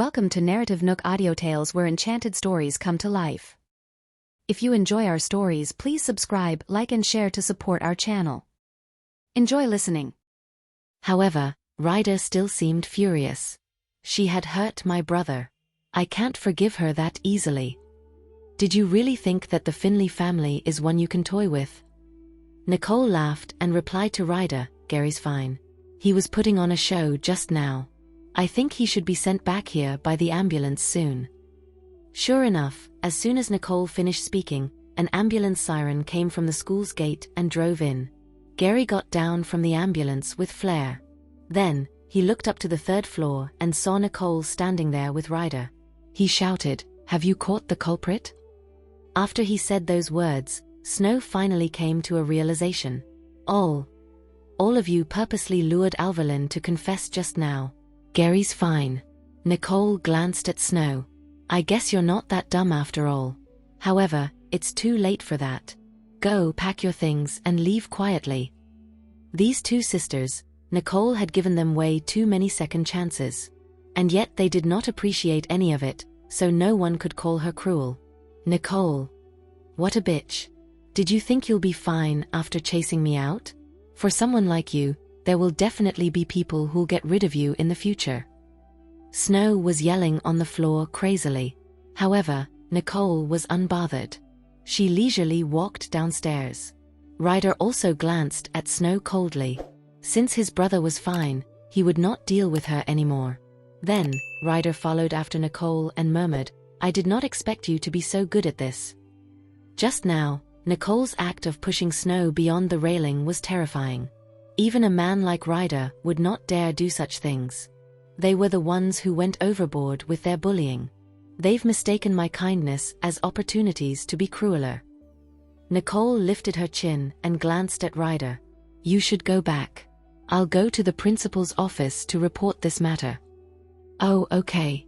Welcome to NarrativeNook audio tales where enchanted stories come to life. If you enjoy our stories, please subscribe, like and share to support our channel. Enjoy listening. However, Ryder still seemed furious. She had hurt my brother. I can't forgive her that easily. Did you really think that the Finley family is one you can toy with? Nicole laughed and replied to Ryder, "Gary's fine. He was putting on a show just now. I think he should be sent back here by the ambulance soon." Sure enough, as soon as Nicole finished speaking, an ambulance siren came from the school's gate and drove in. Gary got down from the ambulance with flair. Then, he looked up to the third floor and saw Nicole standing there with Ryder. He shouted, "Have you caught the culprit?" After he said those words, Snow finally came to a realization. All of you purposely lured Alverlyn to confess just now. Gary's fine. Nicole glanced at Snow. I guess you're not that dumb after all. However, it's too late for that. Go pack your things and leave quietly. These two sisters, Nicole had given them way too many second chances. And yet they did not appreciate any of it, so no one could call her cruel. Nicole. What a bitch. Did you think you'll be fine after chasing me out? For someone like you, there will definitely be people who'll get rid of you in the future. Snow was yelling on the floor crazily. However, Nicole was unbothered. She leisurely walked downstairs. Ryder also glanced at Snow coldly. Since his brother was fine, he would not deal with her anymore. Then, Ryder followed after Nicole and murmured, "I did not expect you to be so good at this." Just now, Nicole's act of pushing Snow beyond the railing was terrifying. Even a man like Ryder would not dare do such things. They were the ones who went overboard with their bullying. They've mistaken my kindness as opportunities to be crueler. Nicole lifted her chin and glanced at Ryder. You should go back. I'll go to the principal's office to report this matter. Oh, okay.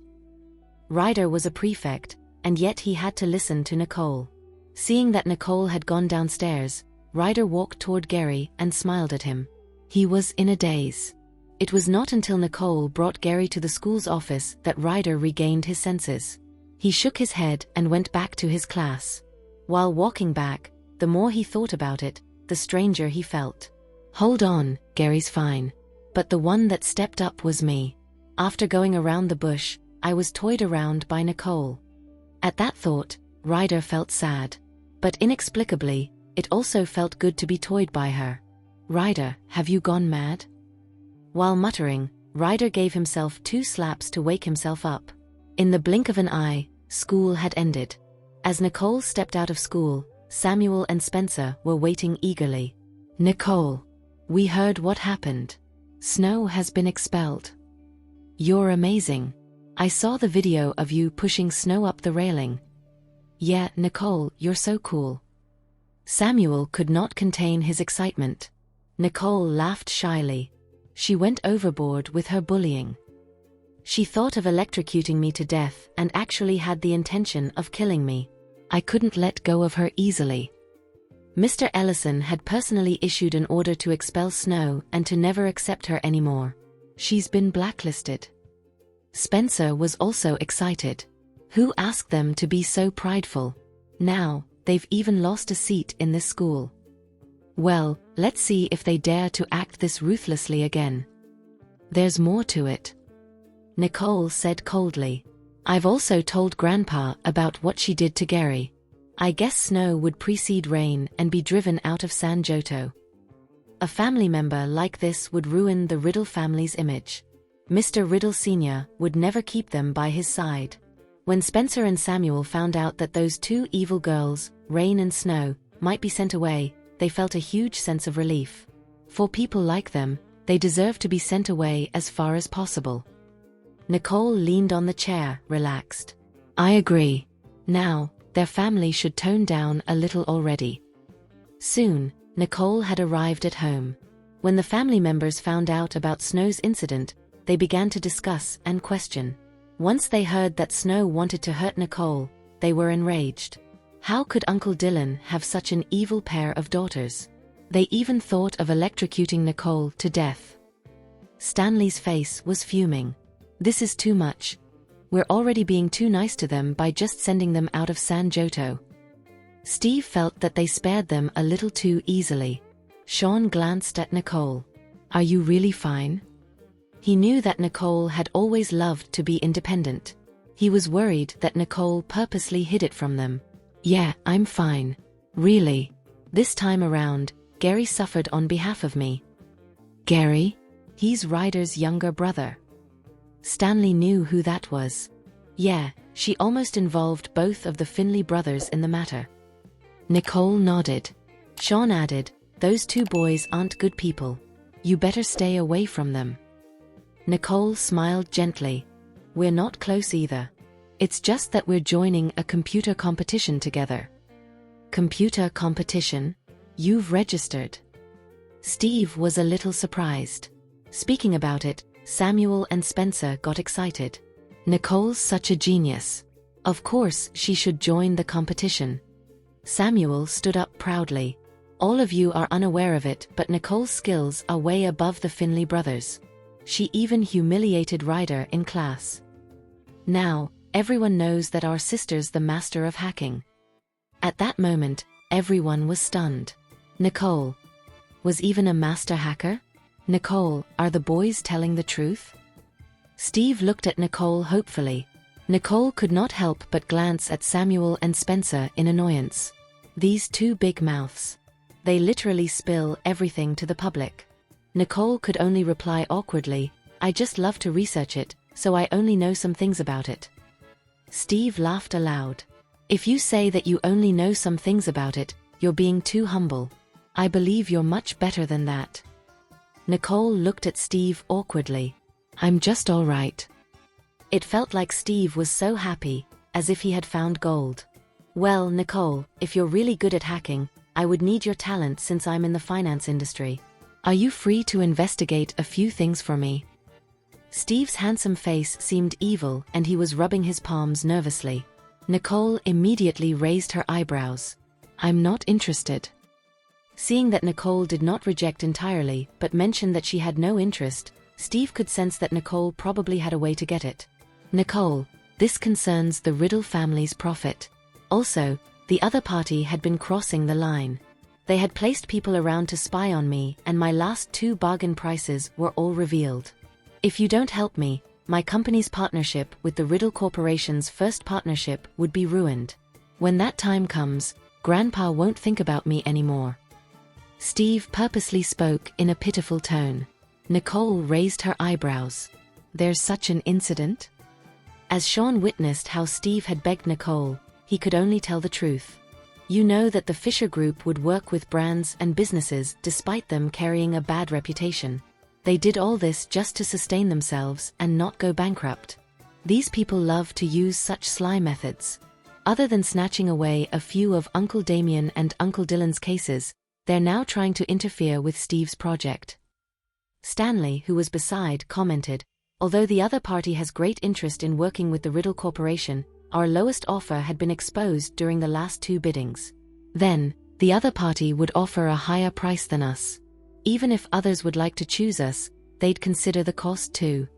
Ryder was a prefect, and yet he had to listen to Nicole. Seeing that Nicole had gone downstairs, Ryder walked toward Gary and smiled at him. He was in a daze. It was not until Nicole brought Gary to the school's office that Ryder regained his senses. He shook his head and went back to his class. While walking back, the more he thought about it, the stranger he felt. Hold on, Gary's fine. But the one that stepped up was me. After going around the bush, I was toyed around by Nicole. At that thought, Ryder felt sad. But inexplicably, it also felt good to be toyed by her. Ryder, have you gone mad? While muttering, Ryder gave himself 2 slaps to wake himself up. In the blink of an eye, school had ended. As Nicole stepped out of school, Samuel and Spencer were waiting eagerly. Nicole, we heard what happened. Snow has been expelled. You're amazing. I saw the video of you pushing Snow up the railing. Yeah, Nicole, you're so cool. Samuel could not contain his excitement. Nicole laughed shyly. She went overboard with her bullying. She thought of electrocuting me to death and actually had the intention of killing me. I couldn't let go of her easily. Mr. Ellison had personally issued an order to expel Snow and to never accept her anymore. She's been blacklisted. Spencer was also excited. Who asked them to be so prideful? Now, they've even lost a seat in this school. Well, let's see if they dare to act this ruthlessly again. There's more to it. Nicole said coldly. I've also told Grandpa about what she did to Gary. I guess Snow would precede rain and be driven out of San Joto. A family member like this would ruin the Riddle family's image. Mr. Riddle Sr. would never keep them by his side. When Spencer and Samuel found out that those 2 evil girls, Rain and Snow, might be sent away, they felt a huge sense of relief. For people like them, they deserve to be sent away as far as possible. Nicole leaned on the chair, relaxed. I agree. Now, their family should tone down a little already. Soon, Nicole had arrived at home. When the family members found out about Snow's incident, they began to discuss and question. Once they heard that Snow wanted to hurt Nicole, they were enraged. How could Uncle Dylan have such an evil pair of daughters? They even thought of electrocuting Nicole to death. Stanley's face was fuming. This is too much. We're already being too nice to them by just sending them out of San Joto. Steve felt that they spared them a little too easily. Sean glanced at Nicole. Are you really fine? He knew that Nicole had always loved to be independent. He was worried that Nicole purposely hid it from them. Yeah, I'm fine. Really. This time around, Gary suffered on behalf of me. Gary? He's Ryder's younger brother. Stanley knew who that was. Yeah, she almost involved both of the Finley brothers in the matter. Nicole nodded. Sean added, those two boys aren't good people. You better stay away from them. Nicole smiled gently. We're not close either. It's just that we're joining a computer competition together. Computer competition? You've registered. Steve was a little surprised. Speaking about it, Samuel and Spencer got excited. Nicole's such a genius. Of course she should join the competition. Samuel stood up proudly. All of you are unaware of it, but Nicole's skills are way above the Finley brothers. She even humiliated Ryder in class. Now, everyone knows that our sister's the master of hacking. At that moment, everyone was stunned. Nicole was even a master hacker? Nicole, are the boys telling the truth? Steve looked at Nicole hopefully. Nicole could not help but glance at Samuel and Spencer in annoyance. These two big mouths. They literally spill everything to the public. Nicole could only reply awkwardly, I just love to research it, so I only know some things about it. Steve laughed aloud. If you say that you only know some things about it, you're being too humble. I believe you're much better than that. Nicole looked at Steve awkwardly. I'm just all right. It felt like Steve was so happy, as if he had found gold. Well, Nicole, if you're really good at hacking, I would need your talent since I'm in the finance industry. Are you free to investigate a few things for me? Steve's handsome face seemed evil and he was rubbing his palms nervously. Nicole immediately raised her eyebrows. I'm not interested. Seeing that Nicole did not reject entirely but mentioned that she had no interest, Steve could sense that Nicole probably had a way to get it. Nicole, this concerns the Riddle family's profit. Also, the other party had been crossing the line. They had placed people around to spy on me and my last two bargain prices were all revealed. If you don't help me, my company's partnership with the Riddle Corporation's first partnership would be ruined. When that time comes, Grandpa won't think about me anymore. Steve purposely spoke in a pitiful tone. Nicole raised her eyebrows. There's such an incident? As Sean witnessed how Steve had begged Nicole, he could only tell the truth. You know that the Fisher Group would work with brands and businesses despite them carrying a bad reputation. They did all this just to sustain themselves and not go bankrupt. These people love to use such sly methods. Other than snatching away a few of Uncle Damien and Uncle Dylan's cases, they're now trying to interfere with Steve's project. Stanley, who was beside, commented, although the other party has great interest in working with the Riddle Corporation, our lowest offer had been exposed during the last two biddings. Then, the other party would offer a higher price than us. Even if others would like to choose us, they'd consider the cost too.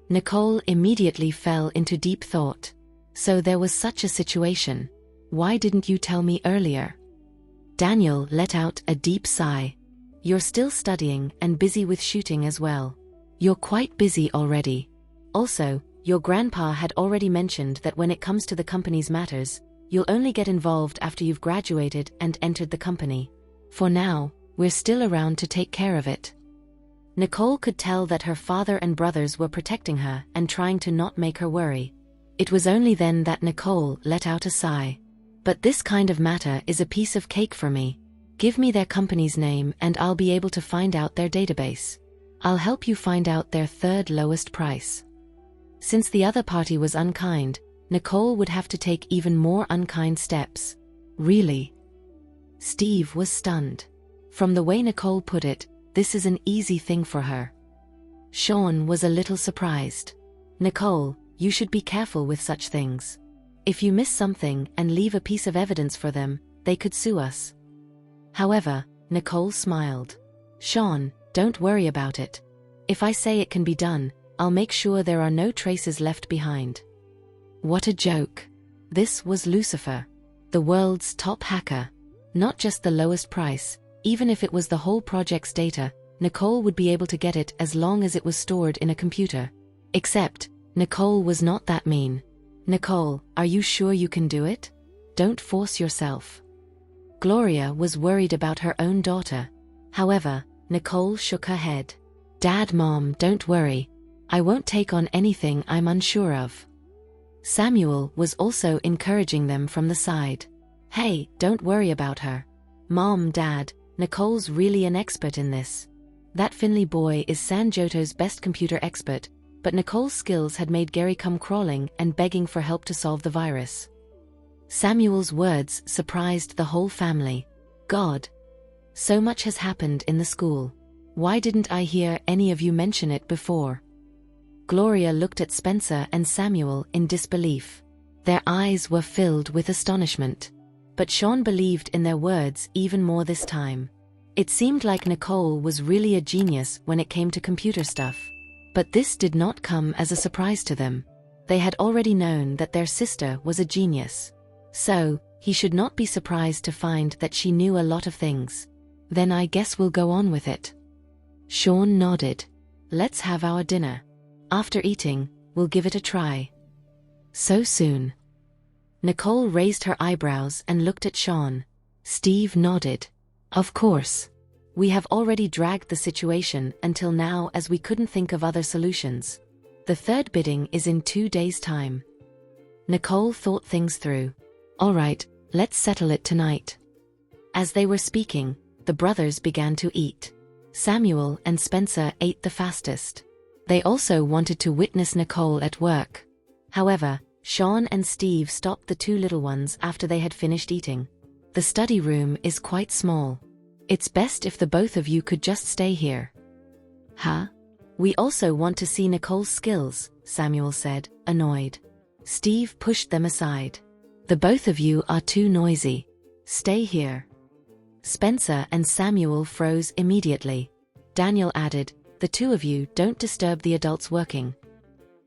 Nicole immediately fell into deep thought. So there was such a situation. Why didn't you tell me earlier? Daniel let out a deep sigh. You're still studying and busy with shooting as well. You're quite busy already. Also, your grandpa had already mentioned that when it comes to the company's matters, you'll only get involved after you've graduated and entered the company. For now, we're still around to take care of it. Nicole could tell that her father and brothers were protecting her and trying to not make her worry. It was only then that Nicole let out a sigh. But this kind of matter is a piece of cake for me. Give me their company's name and I'll be able to find out their database. I'll help you find out their third lowest price. Since the other party was unkind, Nicole would have to take even more unkind steps. Really? Steve was stunned. From the way Nicole put it, this is an easy thing for her. Sean was a little surprised. Nicole, you should be careful with such things. If you miss something and leave a piece of evidence for them, they could sue us. However, Nicole smiled. Sean, don't worry about it. If I say it can be done, I'll make sure there are no traces left behind. What a joke. This was Lucifer, the world's top hacker. Not just the lowest price, even if it was the whole project's data, Nicole would be able to get it as long as it was stored in a computer. Except, Nicole was not that mean. Nicole, are you sure you can do it? Don't force yourself. Gloria was worried about her own daughter. However, Nicole shook her head. Dad, Mom, don't worry. I won't take on anything I'm unsure of. Samuel was also encouraging them from the side. Hey, don't worry about her. Mom, Dad, Nicole's really an expert in this. That Finley boy is San Joto's best computer expert, but Nicole's skills had made Gary come crawling and begging for help to solve the virus. Samuel's words surprised the whole family. God. So much has happened in the school. Why didn't I hear any of you mention it before? Gloria looked at Spencer and Samuel in disbelief. Their eyes were filled with astonishment. But Sean believed in their words even more this time. It seemed like Nicole was really a genius when it came to computer stuff. But this did not come as a surprise to them. They had already known that their sister was a genius. So, he should not be surprised to find that she knew a lot of things. Then I guess we'll go on with it. Sean nodded. Let's have our dinner. After eating, we'll give it a try. So soon? Nicole raised her eyebrows and looked at Sean. Steve nodded. Of course. We have already dragged the situation until now as we couldn't think of other solutions. The third bidding is in 2 days' time. Nicole thought things through. All right, let's settle it tonight. As they were speaking, the brothers began to eat. Samuel and Spencer ate the fastest. They also wanted to witness Nicole at work. However, Sean and Steve stopped the two little ones after they had finished eating. The study room is quite small. It's best if the both of you could just stay here. Huh? We also want to see Nicole's skills, Samuel said, annoyed. Steve pushed them aside. The both of you are too noisy. Stay here. Spencer and Samuel froze immediately. Daniel added, the two of you don't disturb the adults working.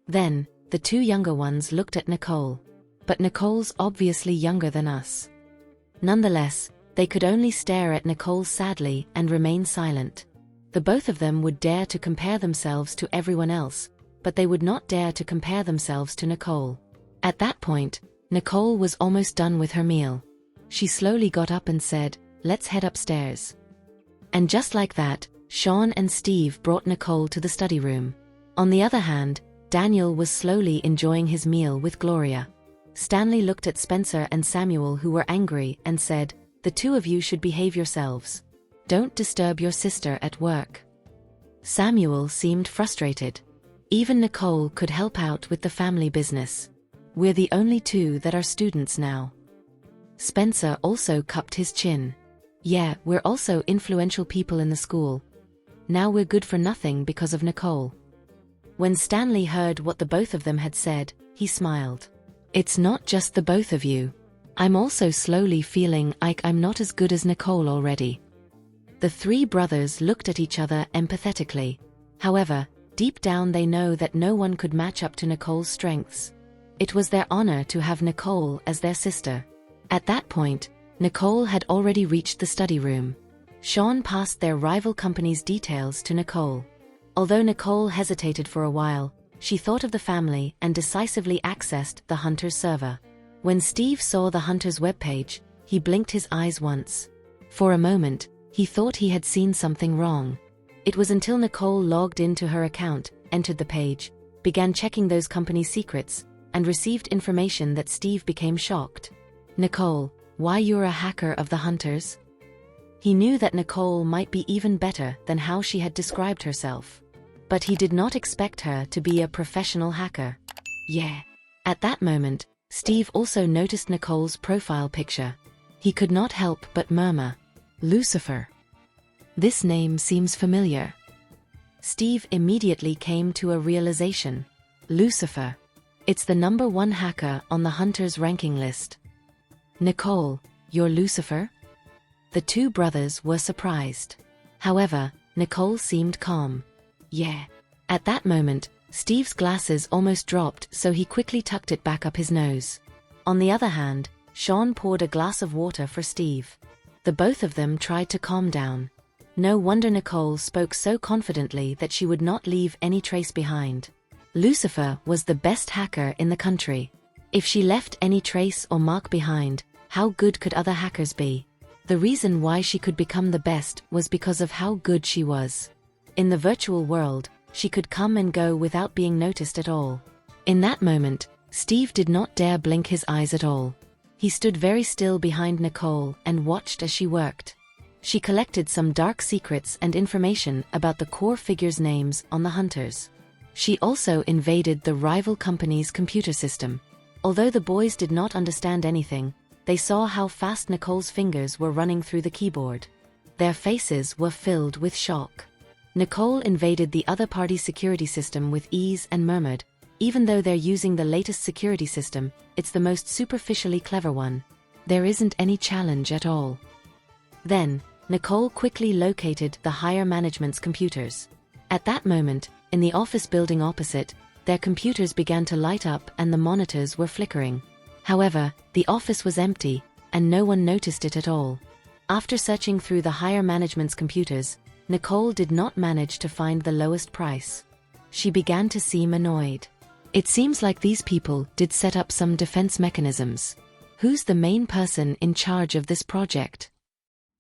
Then, the two younger ones looked at Nicole. But Nicole's obviously younger than us. Nonetheless, they could only stare at Nicole sadly and remain silent. The both of them would dare to compare themselves to everyone else, but they would not dare to compare themselves to Nicole. At that point, Nicole was almost done with her meal. She slowly got up and said, let's head upstairs. And just like that, Sean and Steve brought Nicole to the study room. On the other hand, Daniel was slowly enjoying his meal with Gloria. Stanley looked at Spencer and Samuel, who were angry, and said, the two of you should behave yourselves. Don't disturb your sister at work. Samuel seemed frustrated. Even Nicole could help out with the family business. We're the only two that are students now. Spencer also cupped his chin. Yeah, we're also influential people in the school. Now we're good for nothing because of Nicole. When Stanley heard what the both of them had said, he smiled. It's not just the both of you. I'm also slowly feeling like I'm not as good as Nicole already. The three brothers looked at each other empathetically. However, deep down they know that no one could match up to Nicole's strengths. It was their honor to have Nicole as their sister. At that point, Nicole had already reached the study room. Sean passed their rival company's details to Nicole. Although Nicole hesitated for a while, she thought of the family and decisively accessed the Hunter's server. When Steve saw the Hunter's webpage, he blinked his eyes once. For a moment, he thought he had seen something wrong. It was until Nicole logged into her account, entered the page, began checking those company secrets, and received information that Steve became shocked. Nicole, why you're a hacker of the Hunters? He knew that Nicole might be even better than how she had described herself. But he did not expect her to be a professional hacker. Yeah. At that moment, Steve also noticed Nicole's profile picture. He could not help but murmur, Lucifer. This name seems familiar. Steve immediately came to a realization. Lucifer. It's the #1 hacker on the Hunter's ranking list. Nicole, you're Lucifer? The two brothers were surprised. However, Nicole seemed calm. Yeah. At that moment, Steve's glasses almost dropped, so he quickly tucked it back up his nose. On the other hand, Sean poured a glass of water for Steve. The both of them tried to calm down. No wonder Nicole spoke so confidently that she would not leave any trace behind. Lucifer was the best hacker in the country. If she left any trace or mark behind, how good could other hackers be? The reason why she could become the best was because of how good she was. In the virtual world, she could come and go without being noticed at all. In that moment, Steve did not dare blink his eyes at all. He stood very still behind Nicole and watched as she worked. She collected some dark secrets and information about the core figures' names on the hunters. She also invaded the rival company's computer system. Although the boys did not understand anything, they saw how fast Nicole's fingers were running through the keyboard. Their faces were filled with shock. Nicole invaded the other party's security system with ease and murmured, "Even though they're using the latest security system, it's the most superficially clever one. There isn't any challenge at all." Then, Nicole quickly located the higher management's computers. At that moment, in the office building opposite, their computers began to light up and the monitors were flickering. However, the office was empty, and no one noticed it at all. After searching through the higher management's computers, Nicole did not manage to find the lowest price. She began to seem annoyed. It seems like these people did set up some defense mechanisms. Who's the main person in charge of this project?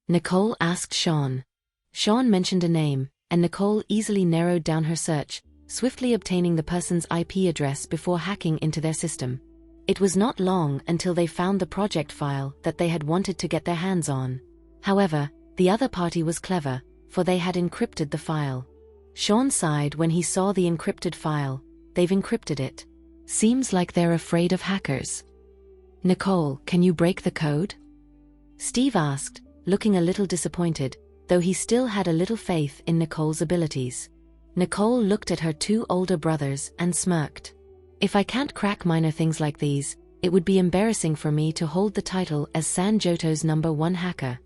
Nicole asked Sean. Sean mentioned a name, and Nicole easily narrowed down her search, swiftly obtaining the person's IP address before hacking into their system. It was not long until they found the project file that they had wanted to get their hands on. However, the other party was clever, for they had encrypted the file. Sean sighed when he saw the encrypted file. They've encrypted it. Seems like they're afraid of hackers. Nicole, can you break the code? Steve asked, looking a little disappointed, though he still had a little faith in Nicole's abilities. Nicole looked at her two older brothers and smirked. If I can't crack minor things like these, it would be embarrassing for me to hold the title as San Joto's #1 hacker.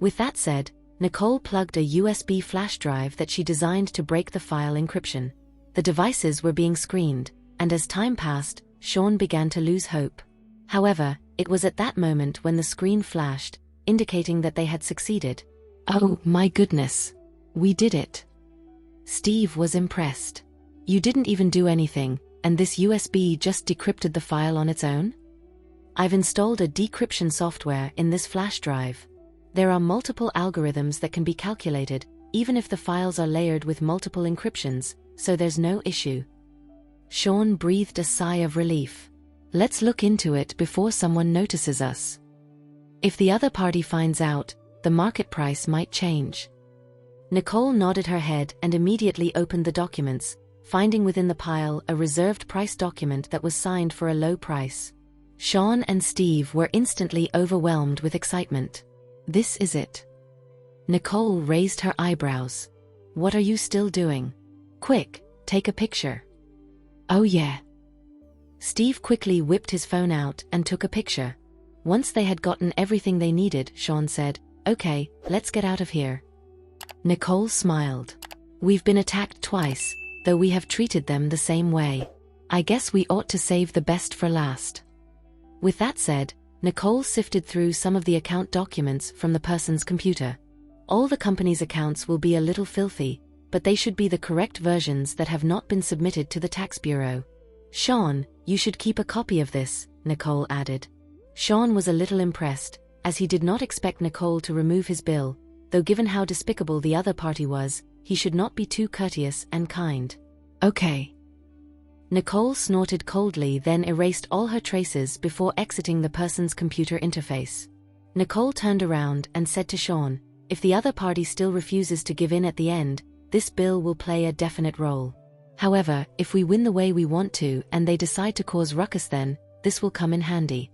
With that said, Nicole plugged a USB flash drive that she designed to break the file encryption. The devices were being screened, and as time passed, Sean began to lose hope. However, it was at that moment when the screen flashed, indicating that they had succeeded. "Oh, my goodness. We did it." Steve was impressed. "You didn't even do anything, and this USB just decrypted the file on its own?" "I've installed a decryption software in this flash drive. There are multiple algorithms that can be calculated, even if the files are layered with multiple encryptions, so there's no issue." Sean breathed a sigh of relief. "Let's look into it before someone notices us. If the other party finds out, the market price might change." Nicole nodded her head and immediately opened the documents, finding within the pile a reserved price document that was signed for a low price. Sean and Steve were instantly overwhelmed with excitement. "This is it." Nicole raised her eyebrows. "What are you still doing? Quick, take a picture." "Oh yeah." Steve quickly whipped his phone out and took a picture. Once they had gotten everything they needed, Sean said, "Okay, let's get out of here." Nicole smiled. "We've been attacked twice, though we have treated them the same way. I guess we ought to save the best for last." With that said, Nicole sifted through some of the account documents from the person's computer. All the company's accounts will be a little filthy, but they should be the correct versions that have not been submitted to the tax bureau. "Sean, you should keep a copy of this," Nicole added. Sean was a little impressed, as he did not expect Nicole to remove his bill, though given how despicable the other party was, he should not be too courteous and kind. "Okay." Nicole snorted coldly, then erased all her traces before exiting the person's computer interface. Nicole turned around and said to Sean, "If the other party still refuses to give in at the end, this bill will play a definite role. However, if we win the way we want to and they decide to cause ruckus, then this will come in handy."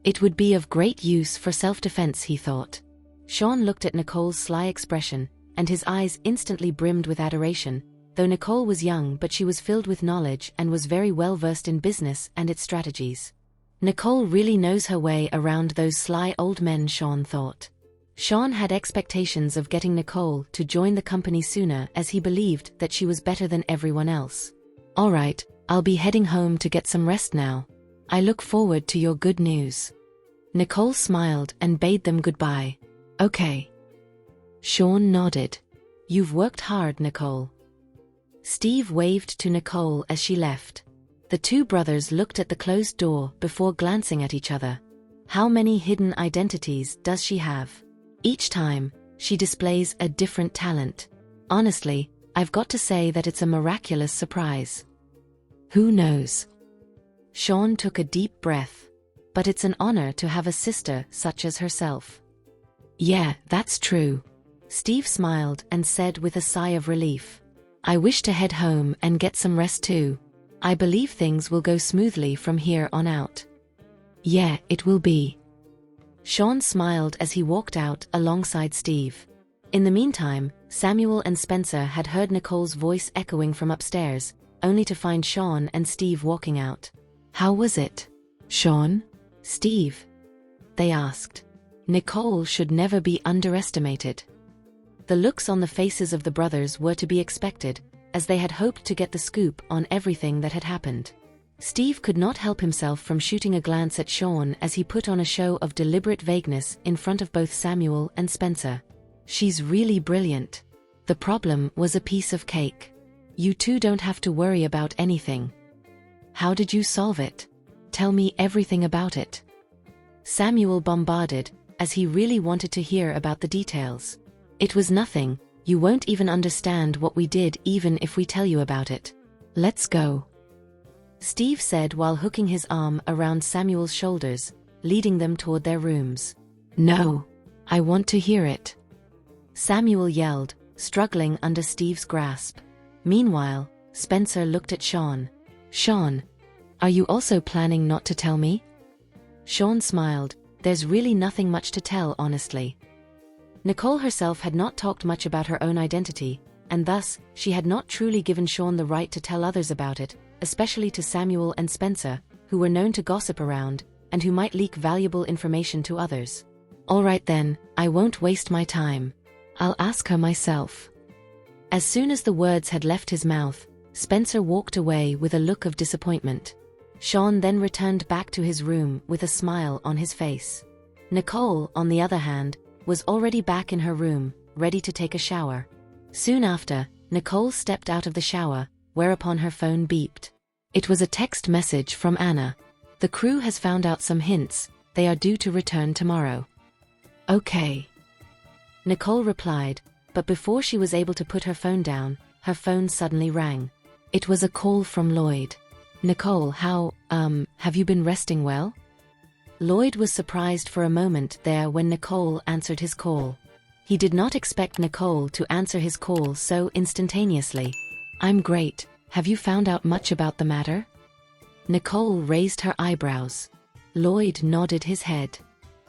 It would be of great use for self-defense, he thought. Sean looked at Nicole's sly expression, and his eyes instantly brimmed with adoration. Though Nicole was young, but she was filled with knowledge and was very well versed in business and its strategies. Nicole really knows her way around those sly old men, Sean thought. Sean had expectations of getting Nicole to join the company sooner, as he believed that she was better than everyone else. All right, I'll be heading home to get some rest now. I look forward to your good news. Nicole smiled and bade them goodbye. Okay. Sean nodded. You've worked hard, Nicole. Steve waved to Nicole as she left. The two brothers looked at the closed door before glancing at each other. How many hidden identities does she have? Each time, she displays a different talent. Honestly, I've got to say that it's a miraculous surprise. Who knows? Sean took a deep breath. But it's an honor to have a sister such as herself. Yeah, that's true. Steve smiled and said with a sigh of relief. I wish to head home and get some rest too. I believe things will go smoothly from here on out. Yeah, it will be. Sean smiled as he walked out alongside Steve. In the meantime, Samuel and Spencer had heard Nicole's voice echoing from upstairs, only to find Sean and Steve walking out. How was it, Sean? Steve? They asked. Nicole should never be underestimated. The looks on the faces of the brothers were to be expected, as they had hoped to get the scoop on everything that had happened. Steve could not help himself from shooting a glance at Sean as he put on a show of deliberate vagueness in front of both Samuel and Spencer. She's really brilliant. The problem was a piece of cake. You two don't have to worry about anything. How did you solve it? Tell me everything about it. Samuel bombarded, as he really wanted to hear about the details. It was nothing, you won't even understand what we did even if we tell you about it. Let's go. Steve said while hooking his arm around Samuel's shoulders, leading them toward their rooms. No. I want to hear it. Samuel yelled, struggling under Steve's grasp. Meanwhile, Spencer looked at Sean. Sean, are you also planning not to tell me? Sean smiled. There's really nothing much to tell, honestly. Nicole herself had not talked much about her own identity, and thus, she had not truly given Sean the right to tell others about it, especially to Samuel and Spencer, who were known to gossip around, and who might leak valuable information to others. All right then, I won't waste my time. I'll ask her myself. As soon as the words had left his mouth, Spencer walked away with a look of disappointment. Sean then returned back to his room with a smile on his face. Nicole, on the other hand, was already back in her room, ready to take a shower. Soon after, Nicole stepped out of the shower, whereupon her phone beeped. It was a text message from Anna. The crew has found out some hints, they are due to return tomorrow. Okay. Nicole replied, but before she was able to put her phone down, her phone suddenly rang. It was a call from Lloyd. Nicole, have you been resting well? Lloyd was surprised for a moment there when Nicole answered his call. He did not expect Nicole to answer his call so instantaneously. I'm great. Have you found out much about the matter? Nicole raised her eyebrows. Lloyd nodded his head.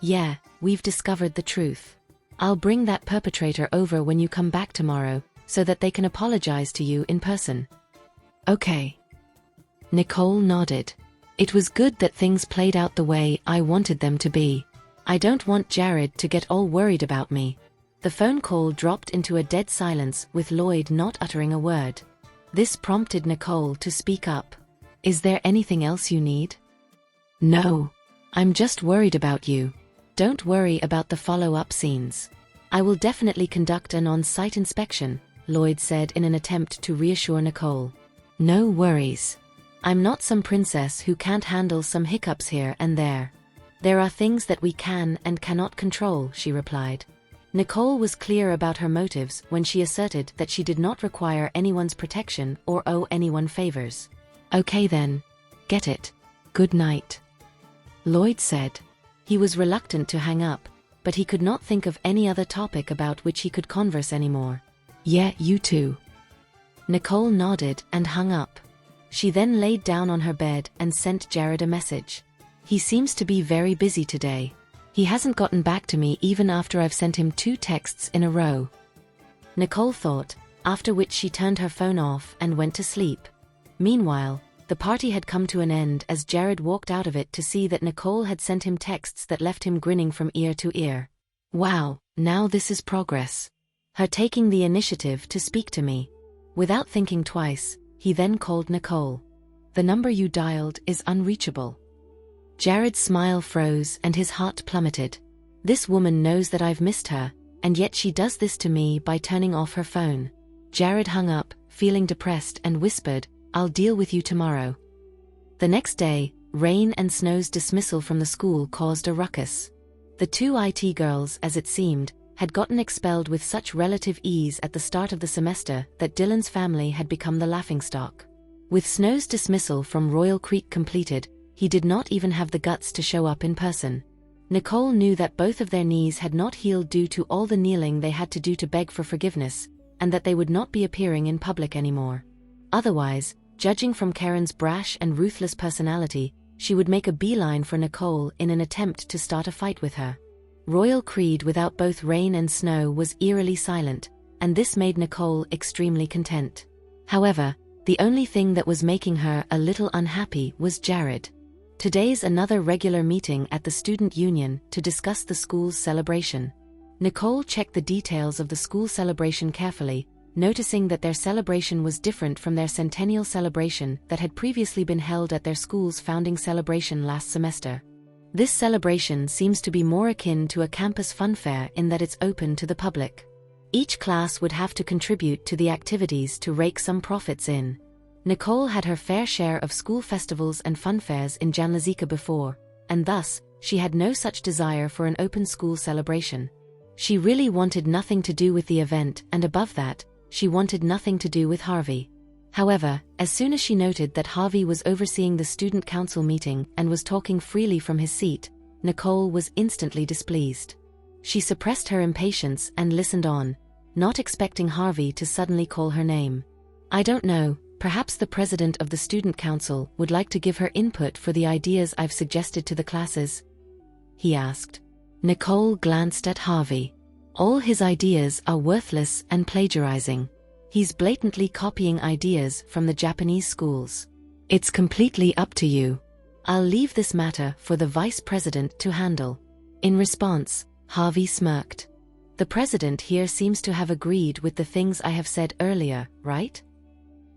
Yeah, we've discovered the truth. I'll bring that perpetrator over when you come back tomorrow, so that they can apologize to you in person. Okay. Nicole nodded. It was good that things played out the way I wanted them to be. I don't want Jared to get all worried about me. The phone call dropped into a dead silence with Lloyd not uttering a word. This prompted Nicole to speak up. Is there anything else you need? No. I'm just worried about you. Don't worry about the follow-up scenes. I will definitely conduct an on-site inspection, Lloyd said in an attempt to reassure Nicole. No worries. I'm not some princess who can't handle some hiccups here and there. There are things that we can and cannot control, she replied. Nicole was clear about her motives when she asserted that she did not require anyone's protection or owe anyone favors. Okay then. Get it. Good night. Lloyd said. He was reluctant to hang up, but he could not think of any other topic about which he could converse anymore. Yeah, you too. Nicole nodded and hung up. She then laid down on her bed and sent Jared a message. He seems to be very busy today. He hasn't gotten back to me even after I've sent him 2 texts in a row. Nicole thought, after which she turned her phone off and went to sleep. Meanwhile, the party had come to an end as Jared walked out of it to see that Nicole had sent him texts that left him grinning from ear to ear. Wow, now this is progress. Her taking the initiative to speak to me. Without thinking twice, He then called Nicole. "The number you dialed is unreachable." Jared's smile froze and his heart plummeted. This woman knows that I've missed her, and yet she does this to me by turning off her phone. Jared hung up, feeling depressed, and whispered, "I'll deal with you tomorrow." The next day, rain and snow's dismissal from the school caused a ruckus. The two IT girls, as it seemed, had gotten expelled with such relative ease at the start of the semester that Dylan's family had become the laughingstock. With Snow's dismissal from Royal Creek completed, he did not even have the guts to show up in person. Nicole knew that both of their knees had not healed due to all the kneeling they had to do to beg for forgiveness, and that they would not be appearing in public anymore. Otherwise, judging from Karen's brash and ruthless personality, she would make a beeline for Nicole in an attempt to start a fight with her. Royal Creek without both rain and snow was eerily silent, and this made Nicole extremely content. However, the only thing that was making her a little unhappy was Jared. Today's another regular meeting at the student union to discuss the school's celebration. Nicole checked the details of the school celebration carefully, noticing that their celebration was different from their centennial celebration that had previously been held at their school's founding celebration last semester. This celebration seems to be more akin to a campus funfair in that it's open to the public. Each class would have to contribute to the activities to rake some profits in. Nicole had her fair share of school festivals and funfairs in Janlazika before, and thus, she had no such desire for an open school celebration. She really wanted nothing to do with the event, and above that, she wanted nothing to do with Harvey. However, as soon as she noted that Harvey was overseeing the student council meeting and was talking freely from his seat, Nicole was instantly displeased. She suppressed her impatience and listened on, not expecting Harvey to suddenly call her name. "I don't know, perhaps the president of the student council would like to give her input for the ideas I've suggested to the classes?" he asked. Nicole glanced at Harvey. All his ideas are worthless and plagiarizing. He's blatantly copying ideas from the Japanese schools. It's completely up to you. I'll leave this matter for the vice president to handle. In response, Harvey smirked. The president here seems to have agreed with the things I have said earlier, right?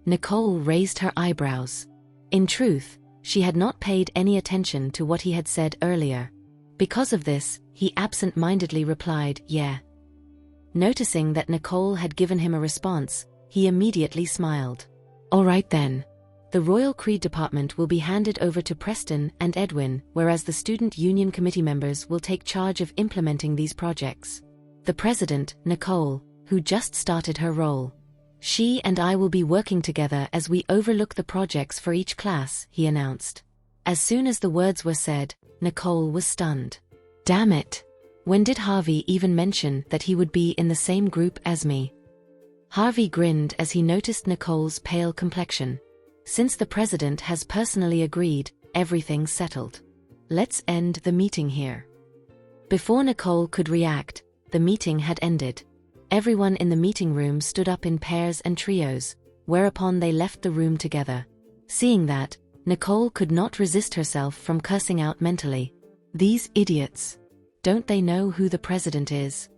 Nicole raised her eyebrows. In truth, she had not paid any attention to what he had said earlier. Because of this, he absent-mindedly replied, "Yeah." Noticing that Nicole had given him a response, he immediately smiled. "All right then. The Royal Creek department will be handed over to Preston and Edwin, whereas the student union committee members will take charge of implementing these projects. The president, Nicole, who just started her role. She and I will be working together as we overlook the projects for each class," he announced. As soon as the words were said, Nicole was stunned. "Damn it! When did Harvey even mention that he would be in the same group as me?" Harvey grinned as he noticed Nicole's pale complexion. "Since the president has personally agreed, everything's settled. Let's end the meeting here." Before Nicole could react, the meeting had ended. Everyone in the meeting room stood up in pairs and trios, whereupon they left the room together. Seeing that, Nicole could not resist herself from cursing out mentally. "These idiots. Don't they know who the president is?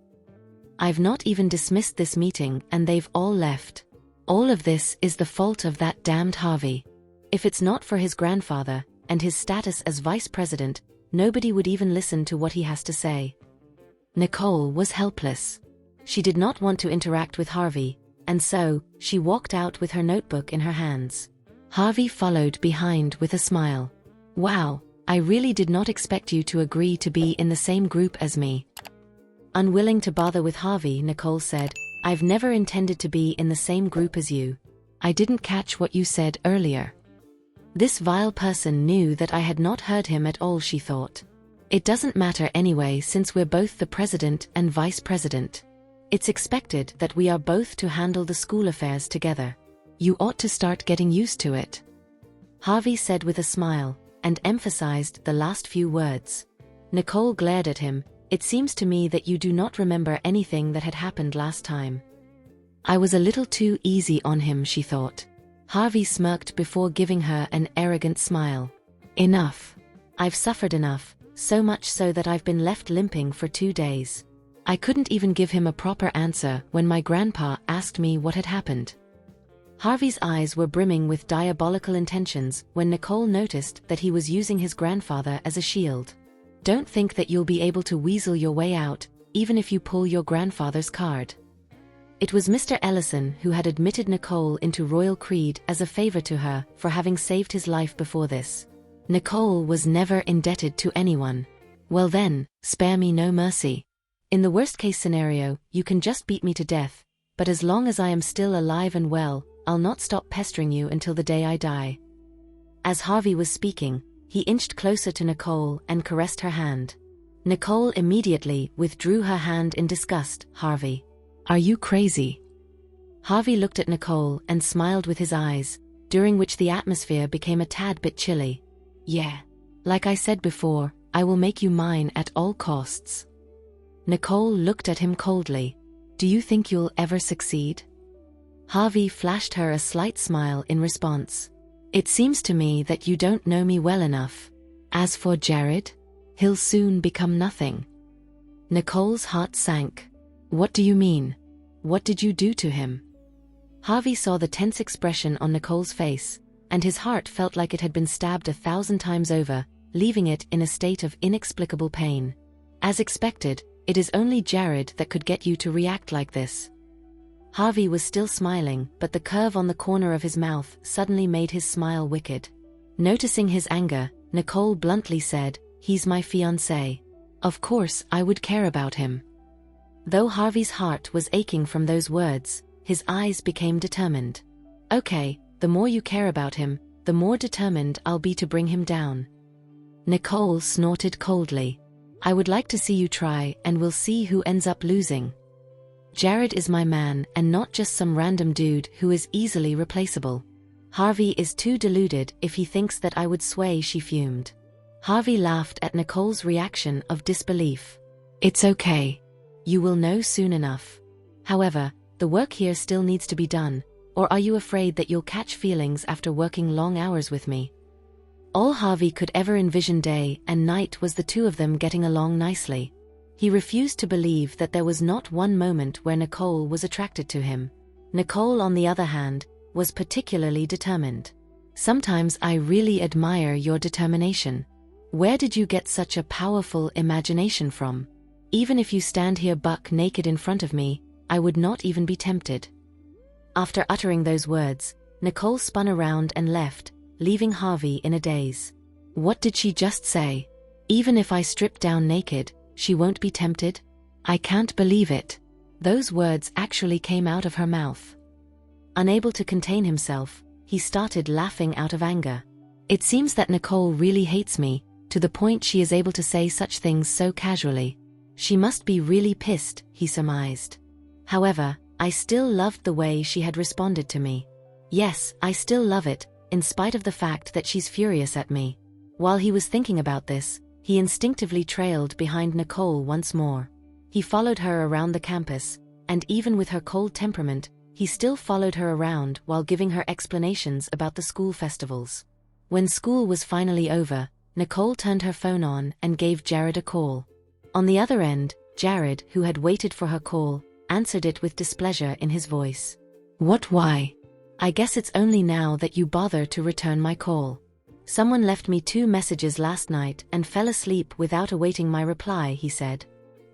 I've not even dismissed this meeting and they've all left. All of this is the fault of that damned Harvey. If it's not for his grandfather and his status as vice president, nobody would even listen to what he has to say." Nicole was helpless. She did not want to interact with Harvey, and so, she walked out with her notebook in her hands. Harvey followed behind with a smile. "Wow, I really did not expect you to agree to be in the same group as me." Unwilling to bother with Harvey, Nicole said, "I've never intended to be in the same group as you. I didn't catch what you said earlier." This vile person knew that I had not heard him at all, she thought. "It doesn't matter anyway since we're both the president and vice president. It's expected that we are both to handle the school affairs together. You ought to start getting used to it," Harvey said with a smile, and emphasized the last few words. Nicole glared at him. "It seems to me that you do not remember anything that had happened last time." I was a little too easy on him, she thought. Harvey smirked before giving her an arrogant smile. "Enough. I've suffered enough, so much so that I've been left limping for 2 days. I couldn't even give him a proper answer when my grandpa asked me what had happened." Harvey's eyes were brimming with diabolical intentions when Nicole noticed that he was using his grandfather as a shield. Don't think that you'll be able to weasel your way out, even if you pull your grandfather's card. It was Mr. Ellison who had admitted Nicole into Royal Creed as a favor to her for having saved his life before this. Nicole was never indebted to anyone. Well then, spare me no mercy. In the worst-case scenario, you can just beat me to death, but as long as I am still alive and well, I'll not stop pestering you until the day I die. As Harvey was speaking, he inched closer to Nicole and caressed her hand. Nicole immediately withdrew her hand in disgust. Harvey, are you crazy? Harvey looked at Nicole and smiled with his eyes, during which the atmosphere became a tad bit chilly. Yeah. Like I said before, I will make you mine at all costs. Nicole looked at him coldly. Do you think you'll ever succeed? Harvey flashed her a slight smile in response. It seems to me that you don't know me well enough. As for Jared, he'll soon become nothing. Nicole's heart sank. What do you mean? What did you do to him? Harvey saw the tense expression on Nicole's face, and his heart felt like it had been stabbed 1,000 times over, leaving it in a state of inexplicable pain. As expected, it is only Jared that could get you to react like this. Harvey was still smiling, but the curve on the corner of his mouth suddenly made his smile wicked. Noticing his anger, Nicole bluntly said, "He's my fiancé. Of course I would care about him." Though Harvey's heart was aching from those words, his eyes became determined. Okay, the more you care about him, the more determined I'll be to bring him down. Nicole snorted coldly. I would like to see you try, and we'll see who ends up losing. Jared is my man and not just some random dude who is easily replaceable. Harvey is too deluded if he thinks that I would sway, she fumed. Harvey laughed at Nicole's reaction of disbelief. It's okay. You will know soon enough. However, the work here still needs to be done, or are you afraid that you'll catch feelings after working long hours with me? All Harvey could ever envision day and night was the two of them getting along nicely. He refused to believe that there was not one moment where Nicole was attracted to him. Nicole, on the other hand, was particularly determined. Sometimes I really admire your determination. Where did you get such a powerful imagination from? Even if you stand here buck naked in front of me, I would not even be tempted. After uttering those words, Nicole spun around and left, leaving Harvey in a daze. What did she just say? Even if I strip down naked, she won't be tempted? I can't believe it. Those words actually came out of her mouth. Unable to contain himself, he started laughing out of anger. It seems that Nicole really hates me, to the point she is able to say such things so casually. She must be really pissed, he surmised. However, I still loved the way she had responded to me. Yes, I still love it, in spite of the fact that she's furious at me. While he was thinking about this, he instinctively trailed behind Nicole once more. He followed her around the campus, and even with her cold temperament, he still followed her around while giving her explanations about the school festivals. When school was finally over, Nicole turned her phone on and gave Jared a call. On the other end, Jared, who had waited for her call, answered it with displeasure in his voice. What? Why? I guess it's only now that you bother to return my call. Someone left me 2 messages last night and fell asleep without awaiting my reply, he said.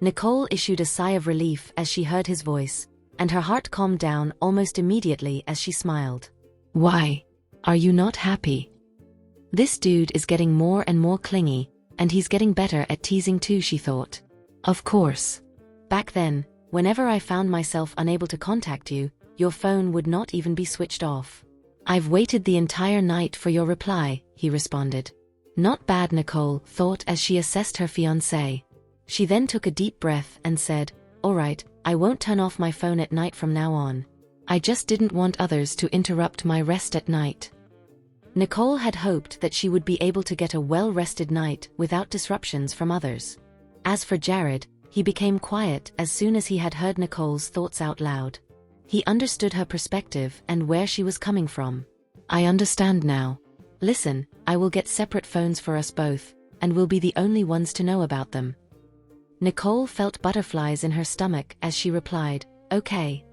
Nicole issued a sigh of relief as she heard his voice, and her heart calmed down almost immediately as she smiled. Why? Are you not happy? This dude is getting more and more clingy, and he's getting better at teasing too, she thought. Of course. Back then, whenever I found myself unable to contact you, your phone would not even be switched off. I've waited the entire night for your reply, he responded. Not bad, Nicole thought as she assessed her fiancé. She then took a deep breath and said, All right, I won't turn off my phone at night from now on. I just didn't want others to interrupt my rest at night. Nicole had hoped that she would be able to get a well-rested night without disruptions from others. As for Jared, he became quiet as soon as he had heard Nicole's thoughts out loud. He understood her perspective and where she was coming from. I understand now. Listen, I will get separate phones for us both, and we'll be the only ones to know about them. Nicole felt butterflies in her stomach as she replied, Okay.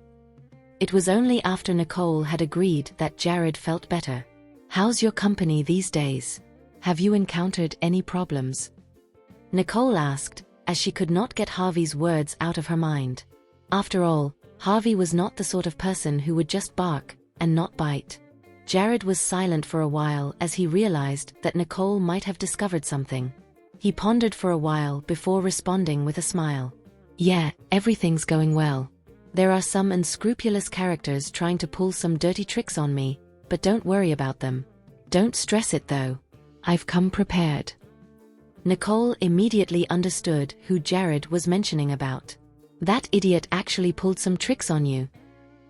It was only after Nicole had agreed that Jared felt better. "How's your company these days? Have you encountered any problems?" Nicole asked, as she could not get Harvey's words out of her mind. After all, Harvey was not the sort of person who would just bark and not bite. Jared was silent for a while as he realized that Nicole might have discovered something. He pondered for a while before responding with a smile. "Yeah, everything's going well. There are some unscrupulous characters trying to pull some dirty tricks on me, but don't worry about them. Don't stress it though. I've come prepared." Nicole immediately understood who Jared was mentioning about. "That idiot actually pulled some tricks on you,"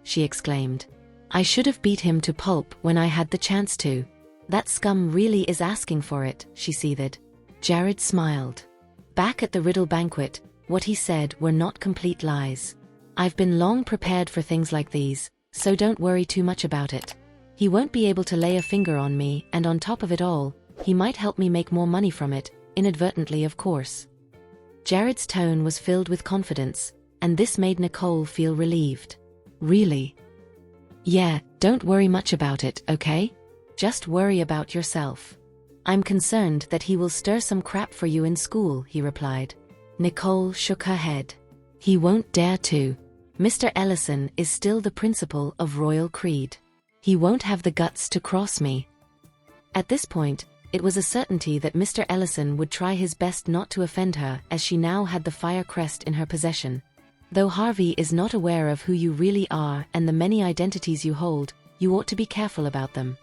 she exclaimed. "I should have beat him to pulp when I had the chance to. That scum really is asking for it," she seethed. Jared smiled. Back at the Riddle banquet, what he said were not complete lies. "I've been long prepared for things like these, so don't worry too much about it. He won't be able to lay a finger on me, and on top of it all, he might help me make more money from it, inadvertently of course." Jared's tone was filled with confidence, and this made Nicole feel relieved. "Really?" "Yeah, don't worry much about it, okay? Just worry about yourself. I'm concerned that he will stir some crap for you in school," he replied. Nicole shook her head. "He won't dare to. Mr. Ellison is still the principal of Royal Creed. He won't have the guts to cross me." At this point, it was a certainty that Mr. Ellison would try his best not to offend her, as she now had the fire crest in her possession. Though Harvey is not aware of who you really are and the many identities you hold, you ought to be careful about them.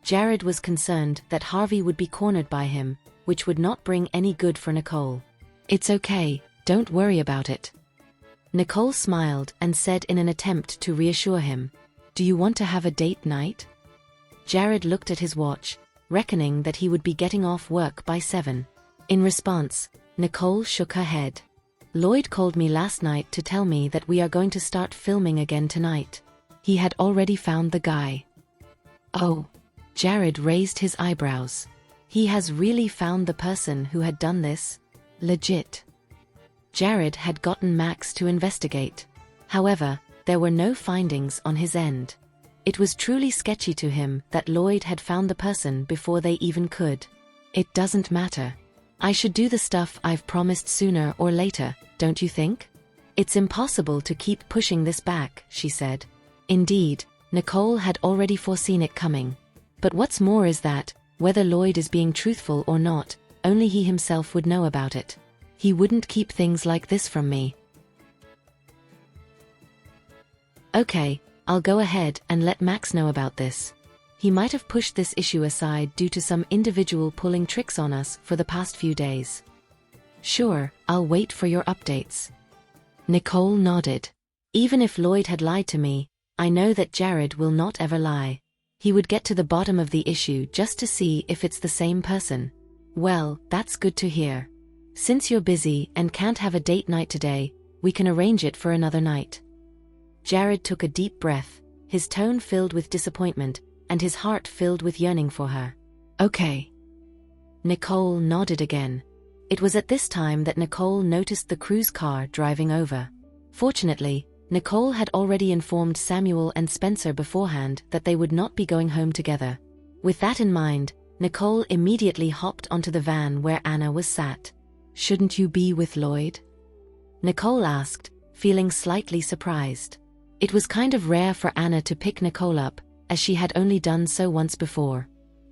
Jared was concerned that Harvey would be cornered by him, which would not bring any good for Nicole. "It's okay, don't worry about it." Nicole smiled and said in an attempt to reassure him, "Do you want to have a date night?" Jared looked at his watch, reckoning that he would be getting off work by 7. In response, Nicole shook her head. "Lloyd called me last night to tell me that we are going to start filming again tonight. He had already found the guy." "Oh." Jared raised his eyebrows. "He has really found the person who had done this? Legit?" Jared had gotten Max to investigate. However, there were no findings on his end. It was truly sketchy to him that Lloyd had found the person before they even could. "It doesn't matter. I should do the stuff I've promised sooner or later, don't you think? It's impossible to keep pushing this back," she said. Indeed, Nicole had already foreseen it coming. But what's more is that, whether Lloyd is being truthful or not, only he himself would know about it. He wouldn't keep things like this from me. "Okay, I'll go ahead and let Max know about this. He might have pushed this issue aside due to some individual pulling tricks on us for the past few days." "Sure, I'll wait for your updates." Nicole nodded. "Even if Lloyd had lied to me, I know that Jared will not ever lie. He would get to the bottom of the issue just to see if it's the same person." "Well, that's good to hear. Since you're busy and can't have a date night today, we can arrange it for another night." Jared took a deep breath, his tone filled with disappointment, and his heart filled with yearning for her. "Okay." Nicole nodded again. It was at this time that Nicole noticed the cruise car driving over. Fortunately, Nicole had already informed Samuel and Spencer beforehand that they would not be going home together. With that in mind, Nicole immediately hopped onto the van where Anna was sat. "Shouldn't you be with Lloyd?" Nicole asked, feeling slightly surprised. It was kind of rare for Anna to pick Nicole up, as she had only done so once before.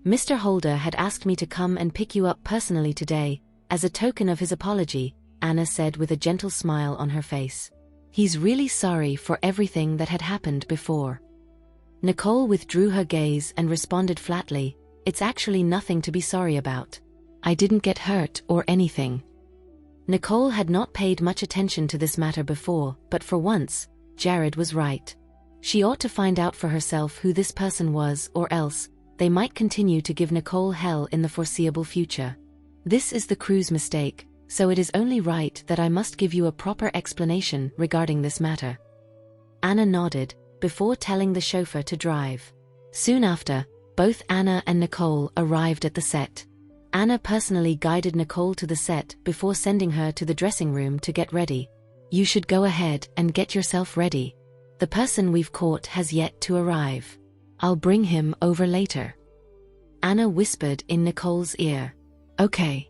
"Mr. Holder had asked me to come and pick you up personally today, as a token of his apology," Anna said with a gentle smile on her face. "He's really sorry for everything that had happened before." Nicole withdrew her gaze and responded flatly, "It's actually nothing to be sorry about. I didn't get hurt or anything." Nicole had not paid much attention to this matter before, but for once, Jared was right. She ought to find out for herself who this person was, or else, they might continue to give Nicole hell in the foreseeable future. "This is the crew's mistake, so it is only right that I must give you a proper explanation regarding this matter." Anna nodded, before telling the chauffeur to drive. Soon after, both Anna and Nicole arrived at the set. Anna personally guided Nicole to the set before sending her to the dressing room to get ready. "You should go ahead and get yourself ready. The person we've caught has yet to arrive. I'll bring him over later. Anna whispered in Nicole's ear. Okay.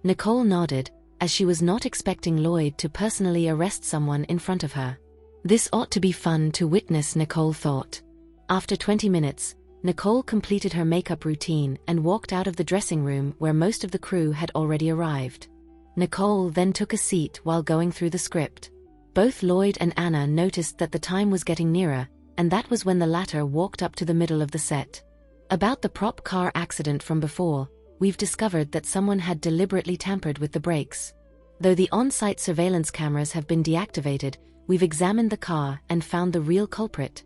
Nicole nodded, as she was not expecting Lloyd to personally arrest someone in front of her. This ought to be fun to witness, Nicole thought. After 20 minutes, Nicole completed her makeup routine and walked out of the dressing room where most of the crew had already arrived. Nicole then took a seat while going through the script. Both Lloyd and Anna noticed that the time was getting nearer, and that was when the latter walked up to the middle of the set. About the prop car accident from before, we've discovered that someone had deliberately tampered with the brakes. Though the on-site surveillance cameras have been deactivated, we've examined the car and found the real culprit,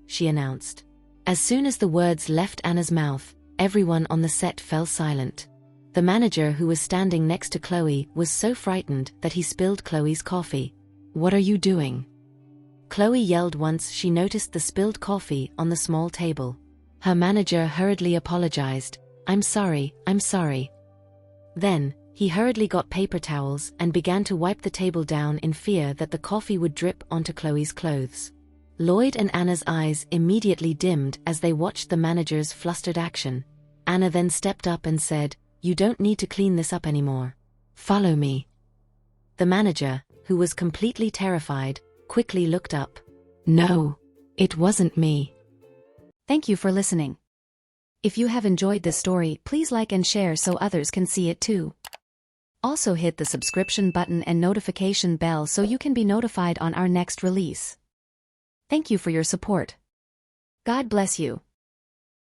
she announced. As soon as the words left Anna's mouth, everyone on the set fell silent. The manager, who was standing next to Chloe, was so frightened that he spilled Chloe's coffee. What are you doing? Chloe yelled once she noticed the spilled coffee on the small table. Her manager hurriedly apologized. I'm sorry. Then, he hurriedly got paper towels and began to wipe the table down in fear that the coffee would drip onto Chloe's clothes. Lloyd and Anna's eyes immediately dimmed as they watched the manager's flustered action. Anna then stepped up and said, "You don't need to clean this up anymore. Follow me." The manager, who was completely terrified, quickly looked up. No, it wasn't me. Thank you for listening. If you have enjoyed this story, please like and share so others can see it too. Also hit the subscription button and notification bell so you can be notified on our next release. Thank you for your support. God bless you.